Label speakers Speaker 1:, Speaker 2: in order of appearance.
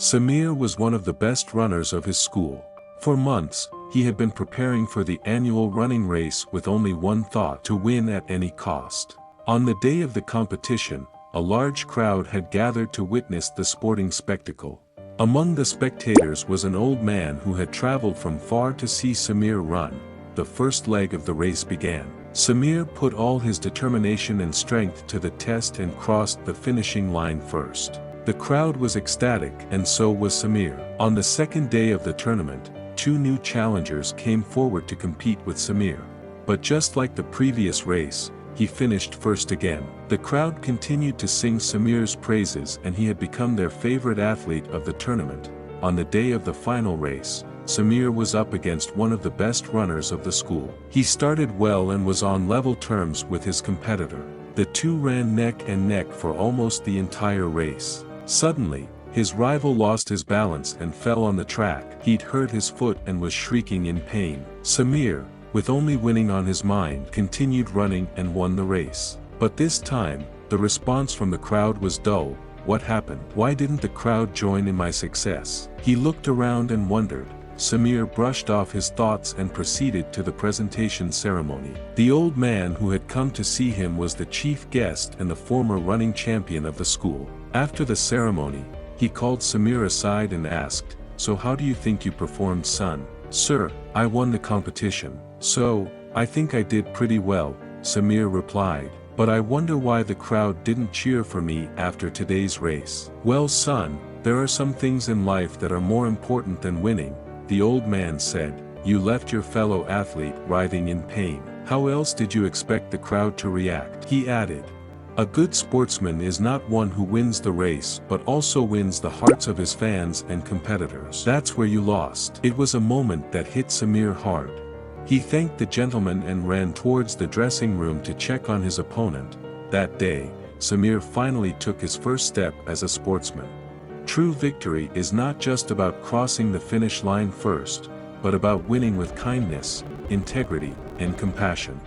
Speaker 1: Samir was one of the best runners of his school. For months, he had been preparing for the annual running race with only one thought: to win at any cost. On the day of the competition, a large crowd had gathered to witness the sporting spectacle. Among the spectators was an old man who had traveled from far to see Samir run. The first leg of the race began. Samir put all his determination and strength to the test and crossed the finishing line first. The crowd was ecstatic, and so was Samir. On the second day of the tournament, two new challengers came forward to compete with Samir. But just like the previous race, he finished first again. The crowd continued to sing Samir's praises, and he had become their favorite athlete of the tournament. On the day of the final race, Samir was up against one of the best runners of the school. He started well and was on level terms with his competitor. The two ran neck and neck for almost the entire race. Suddenly, his rival lost his balance and fell on the track. He'd hurt his foot and was shrieking in pain. Samir, with only winning on his mind, continued running and won the race. But this time, the response from the crowd was dull. What happened? Why didn't the crowd join in my success? He looked around and wondered. Samir brushed off his thoughts and proceeded to the presentation ceremony. The old man who had come to see him was the chief guest and the former running champion of the school. After the ceremony, he called Samir aside and asked, "So how do you think you performed, son?" "Sir, I won the competition. So, I think I did pretty well," Samir replied. "But I wonder why the crowd didn't cheer for me after today's race." "Well, son, there are some things in life that are more important than winning," the old man said. "You left your fellow athlete writhing in pain. How else did you expect the crowd to react?" He added, "A good sportsman is not one who wins the race but also wins the hearts of his fans and competitors. That's where you lost." It was a moment that hit Samir hard. He thanked the gentleman and ran towards the dressing room to check on his opponent. That day, Samir finally took his first step as a sportsman. True victory is not just about crossing the finish line first, but about winning with kindness, integrity, and compassion.